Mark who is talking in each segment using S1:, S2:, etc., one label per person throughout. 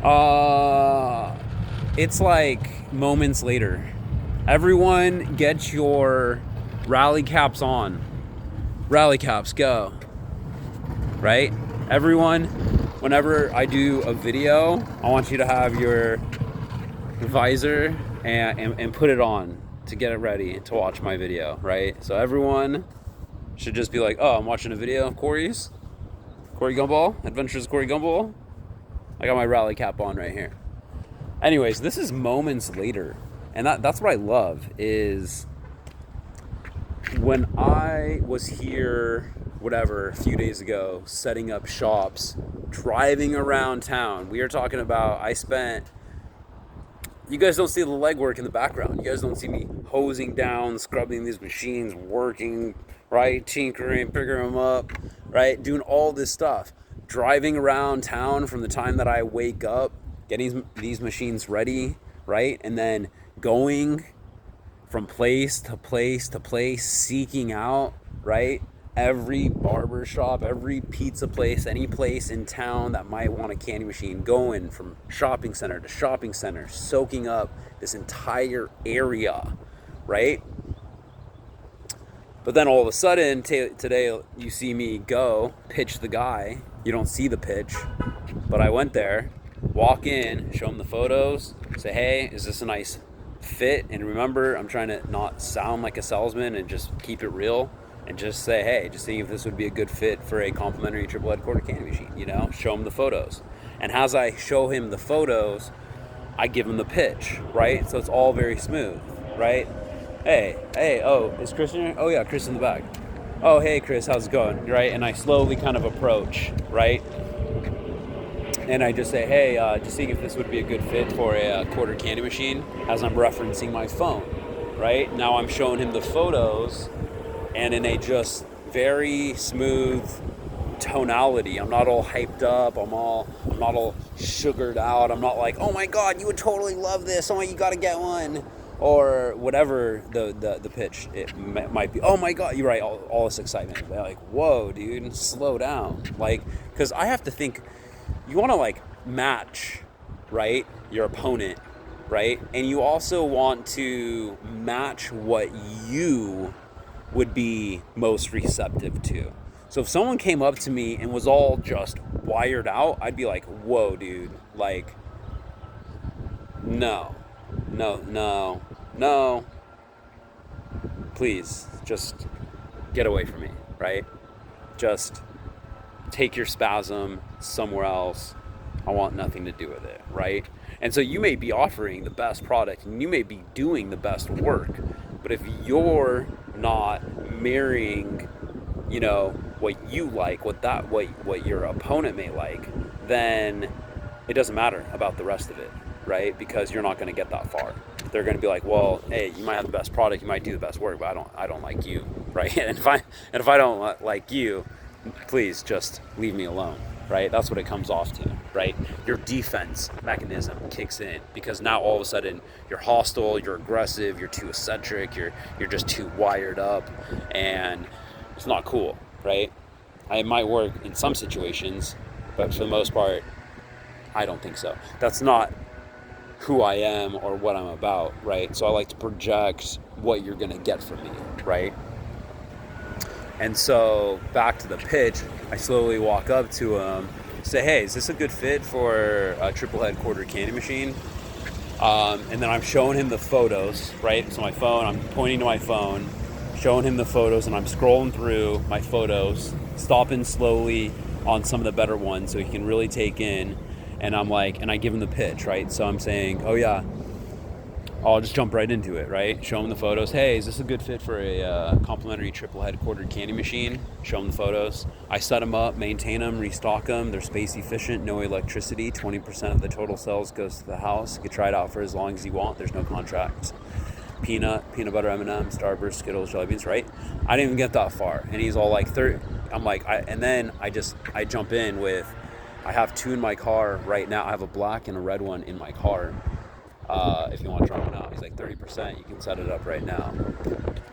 S1: Uh, it's like moments later. Everyone get your rally caps on. Rally caps, go. Right? Everyone, whenever I do a video, I want you to have your visor and put it on to get it ready to watch my video, right? So everyone should just be like, oh, I'm watching a video of Corey Gumball, Adventures of Corey Gumball. I got my rally cap on right here. Anyways, this is moments later. And that's what I love is when I was here, whatever, a few days ago, setting up shops, driving around town. We are talking about, you guys don't see the legwork in the background. You guys don't see me hosing down, scrubbing these machines, working, right? Tinkering, picking them up, right? Doing all this stuff. Driving around town from the time that I wake up, getting these machines ready, right? And then going from place to place to place, seeking out, right? Every barber shop, every pizza place, any place in town that might want a candy machine, going from shopping center to shopping center, soaking up this entire area, right? But then all of a sudden, today you see me go pitch the guy. You don't see the pitch, but I went there, walk in, show him the photos, say, hey, is this a nice fit? And remember, I'm trying to not sound like a salesman and just keep it real and just say, hey, just seeing if this would be a good fit for a complimentary triple head quarter candy machine, show him the photos. And as I show him the photos, I give him the pitch, right? So it's all very smooth, right? Hey, oh, is Chris in here? Oh yeah, Chris in the back. Oh, hey Chris, how's it going? Right? And I slowly kind of approach, right? And I just say, hey, just seeing if this would be a good fit for a quarter candy machine, as I'm referencing my phone, right? Now I'm showing him the photos, and in a just very smooth tonality. I'm not all hyped up. I'm not all sugared out. I'm not like, oh my God, you would totally love this. Oh, you got to get one. Or whatever the pitch it might be. Oh my God, you're right. All this excitement. Like, whoa, dude, slow down. Like, because I have to think, you want to like match, right, your opponent, right? And you also want to match what you would be most receptive to. So if someone came up to me and was all just wired out, I'd be like, whoa, dude, like, no, please, just get away from me, right? Just take your spasm somewhere else. I want nothing to do with it, right? And so you may be offering the best product and you may be doing the best work, but if you're not marrying, what you like, what your opponent may like, then it doesn't matter about the rest of it, right? Because you're not going to get that far. They're going to be like, well, hey, you might have the best product, you might do the best work, but I don't like you, right? And if I don't like you, please just leave me alone, right? That's what it comes off to, right? Your defense mechanism kicks in because now all of a sudden you're hostile, you're aggressive, you're too eccentric, you're just too wired up, and it's not cool, right? It might work in some situations, but for the most part, I don't think so. That's not who I am or what I'm about, right? So I like to project what you're gonna get from me, right? And so back to the pitch, I slowly walk up to him, say, hey, is this a good fit for a triple head quarter candy machine? And then I'm showing him the photos, right? So I'm pointing to my phone, showing him the photos, and I'm scrolling through my photos, stopping slowly on some of the better ones so he can really take in. And I'm like, and I give him the pitch, right? So I'm saying, oh yeah, I'll just jump right into it, right? Show him the photos. Hey, is this a good fit for a complimentary triple head quartered candy machine? Show him the photos. I set them up, maintain them, restock them. They're space efficient, no electricity. 20% of the total sales goes to the house. You can try it out for as long as you want. There's no contracts. Peanut butter M&M's, Starburst, Skittles, jelly beans, right? I didn't even get that far. And he's all like, I'm like, and then I jump in with, I have two in my car right now. I have a black and a red one in my car. If you want to try one out, he's like 30%. You can set it up right now.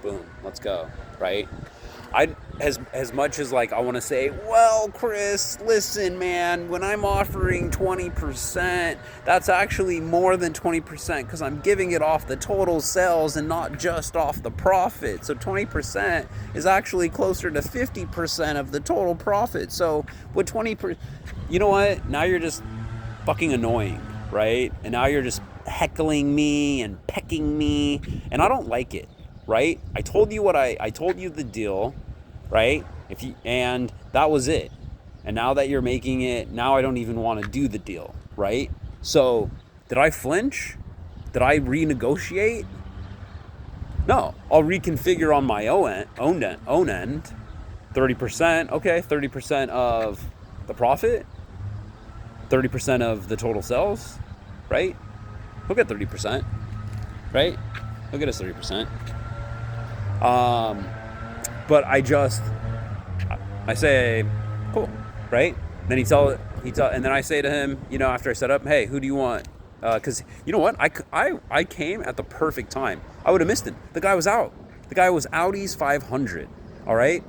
S1: Boom, let's go. Right? as much as like I want to say, well, Chris, listen, man, when I'm offering 20%, that's actually more than 20% because I'm giving it off the total sales and not just off the profit. So 20% is actually closer to 50% of the total profit. So with 20%, you know what? Now you're just fucking annoying, right? And now you're just heckling me and pecking me, and I don't like it, right? I told you I told you the deal, right? And that was it. And now that you're making it, now I don't even want to do the deal, right? So, did I flinch? Did I renegotiate? No, I'll reconfigure on my own end. 30%, okay, 30% of the profit, 30% of the total sales, right? He'll get 30%, right? He'll get us 30%. But I say, cool, right? Then and then I say to him, you know, after I set up, hey, who do you want? Because you know what? I came at the perfect time. I would have missed him. The guy was out. The guy was Audi's 500, all right?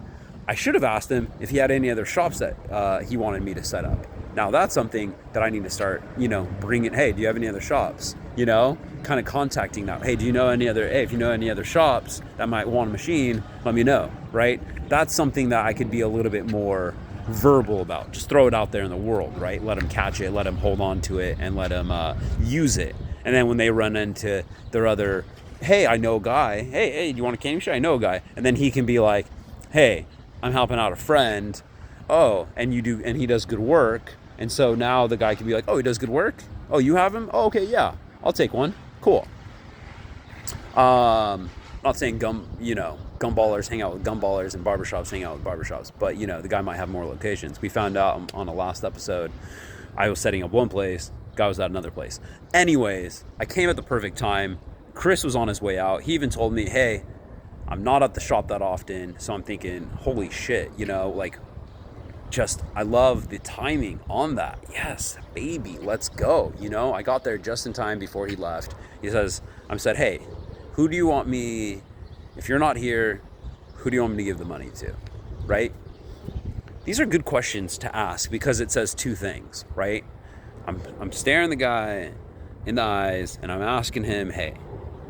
S1: I should have asked him if he had any other shops that he wanted me to set up. Now that's something that I need to start, you know, bringing. Hey, do you have any other shops? You know, kind of contacting now. Hey, if you know any other shops that might want a machine, let me know, right? That's something that I could be a little bit more verbal about. Just throw it out there in the world, right? Let them catch it, let them hold on to it, and let them use it. And then when they run into their other, hey, I know a guy. Hey, do you want a candy machine? I know a guy. And then he can be like, hey, I'm helping out a friend. Oh, and he does good work. And so now the guy can be like, oh, he does good work? Oh, you have him? Oh, okay, yeah, I'll take one. Cool. Not saying gumballers hang out with gumballers and barbershops hang out with barbershops, but you know, the guy might have more locations. We found out on the last episode, I was setting up one place, guy was at another place. Anyways, I came at the perfect time. Chris was on his way out. He even told me, hey, I'm not at the shop that often, so I'm thinking, holy shit, you know, like, I love the timing on that. Yes, baby, let's go. You know, I got there just in time before he left. I said, hey, who do you want me, if you're not here, who do you want me to give the money to, right? These are good questions to ask because it says two things, right? I'm staring the guy in the eyes and I'm asking him, hey,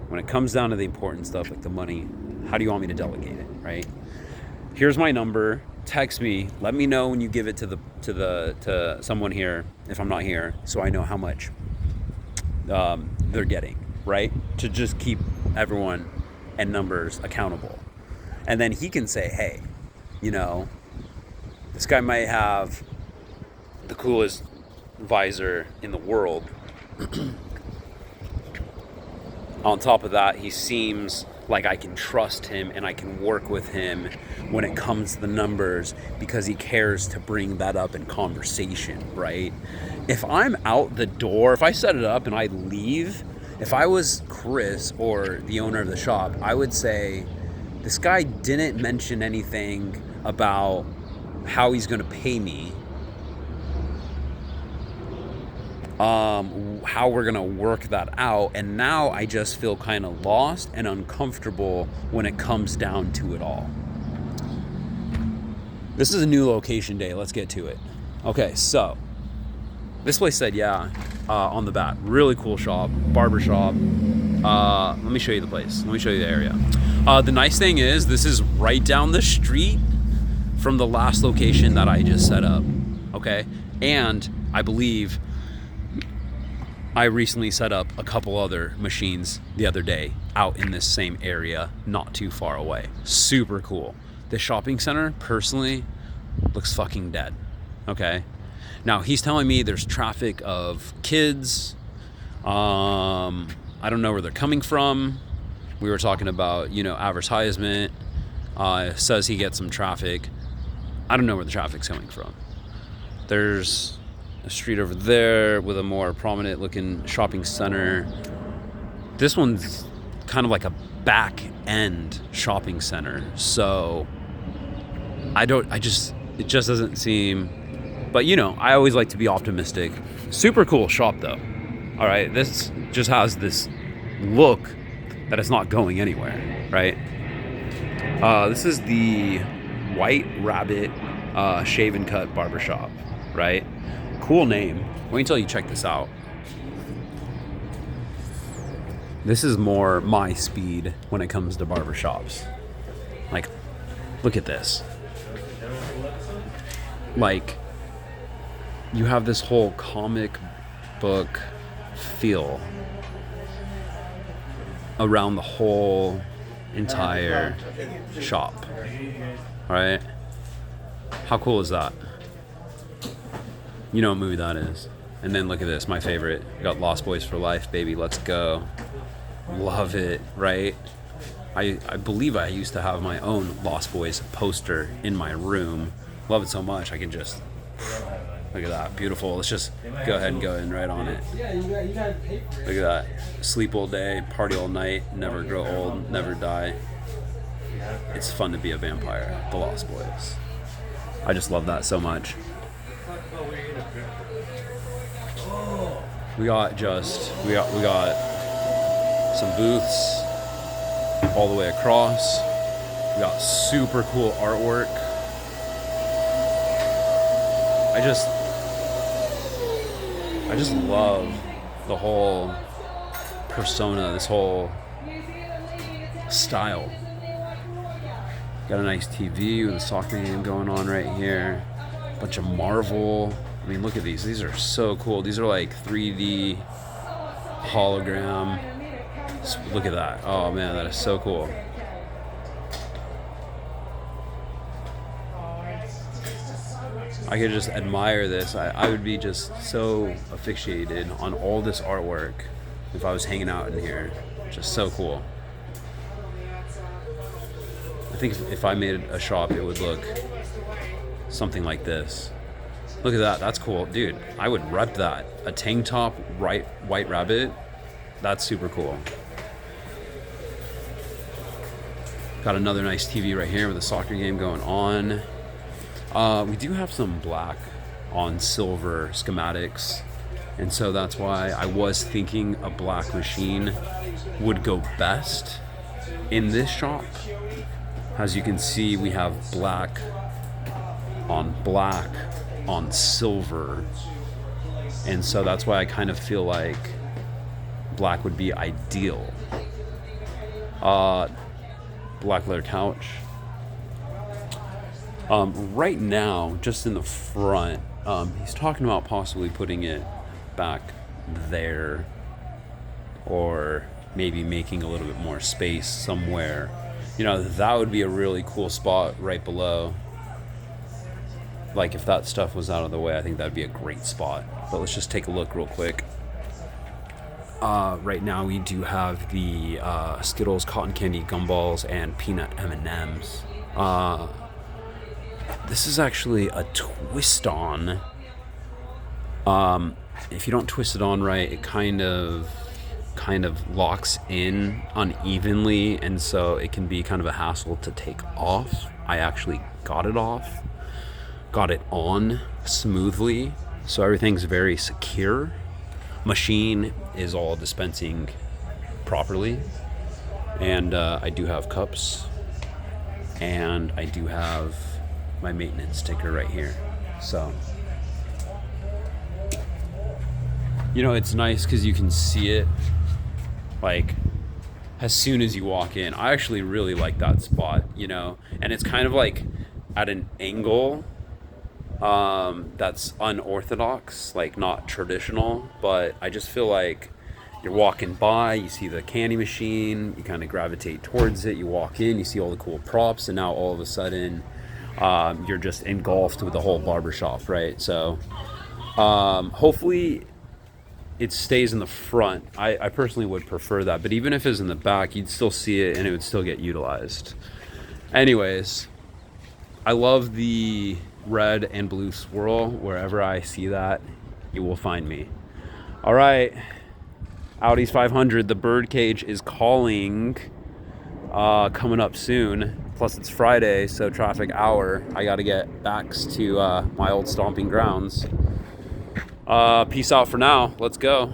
S1: when it comes down to the important stuff like the money, how do you want me to delegate it, right? Here's my number. Text me. Let me know when you give it to someone here if I'm not here, so I know how much they're getting, right? To just keep everyone and numbers accountable. And then he can say, hey, you know, this guy might have the coolest visor in the world. On top of that, he seems like I can trust him and I can work with him when it comes to the numbers because he cares to bring that up in conversation, right? If I'm out the door, if I set it up and I leave, if I was Chris or the owner of the shop, I would say, this guy didn't mention anything about how he's going to pay me, how we're gonna work that out, and now I just feel kind of lost and uncomfortable when it comes down to it all. This is a new location day. Let's get to it. Okay, so this place said on the bat, really cool shop, barber shop. Let me show you the place. Let me show you the area. The nice thing is this is right down the street from the last location that I just set up. Okay, and I believe I recently set up a couple other machines the other day out in this same area, not too far away. Super cool. The shopping center, personally, looks fucking dead. Okay? Now, he's telling me there's traffic of kids. I don't know where they're coming from. We were talking about, advertisement. Says he gets some traffic. I don't know where the traffic's coming from. There's a street over there with a more prominent looking shopping center. This one's kind of like a back end shopping center. So it just doesn't seem, but I always like to be optimistic. Super cool shop though. All right. This just has this look that it's not going anywhere. Right. This is the White Rabbit Shave and Cut Barbershop, right? Cool name. Wait until you check this out. This is more my speed when it comes to barbershops. Like, look at this. Like, you have this whole comic book feel around the whole entire shop, right? How cool is that? You know what movie that is. And then look at this, my favorite. We got Lost Boys for Life, baby. Let's go. Love it, right? I believe I used to have my own Lost Boys poster in my room. Love it so much, I can just... Look at that, beautiful. Let's just go ahead and go in right on it. Look at that. Sleep all day, party all night, never grow old, never die. It's fun to be a vampire. The Lost Boys. I just love that so much. We got some booths all the way across. We got super cool artwork. I just love the whole persona, this whole style. Got a nice TV with a soccer game going on right here. Bunch of Marvel. I mean, look at these. These are so cool. These are like 3D hologram. Look at that. Oh man, that is so cool. I could just admire this. I would be just so asphyxiated on all this artwork if I was hanging out in here. Just so cool. I think if I made a shop, it would look something like this. Look at that. That's cool. Dude, I would rep that. A tank top, White Rabbit. That's super cool. Got another nice TV right here with a soccer game going on. We do have some black on silver schematics, and so that's why I was thinking a black machine would go best in this shop. As you can see, we have black on silver, and so that's why I kind of feel like black would be ideal. Black leather couch. Right now, just in the front, he's talking about possibly putting it back there, or maybe making a little bit more space somewhere. You know, that would be a really cool spot right below. Like, if that stuff was out of the way, I think that'd be a great spot. But let's just take a look real quick. Right now we do have the Skittles, cotton candy gumballs, and peanut M&Ms. This is actually a twist-on. If you don't twist it on right, it kind of locks in unevenly, and so it can be kind of a hassle to take off. I actually got it on smoothly, so everything's very secure. Machine is all dispensing properly, and I do have cups, and I do have my maintenance sticker right here. So, you know, it's nice because you can see it like as soon as you walk in. I actually really like that spot, you know, and it's kind of like at an angle that's unorthodox, like not traditional, but I just feel like you're walking by, you see the candy machine, you kind of gravitate towards it, you walk in, you see all the cool props, and now all of a sudden you're just engulfed with the whole barbershop, right? So hopefully it stays in the front. I personally would prefer that, but even if it's in the back, you'd still see it and it would still get utilized. Anyways, I love the red and blue swirl. Wherever I see that, you will find me. All right, Audi's 500, the birdcage is calling, coming up soon. Plus it's Friday, so traffic hour. I got to get back to my old stomping grounds. Peace out for now. Let's go.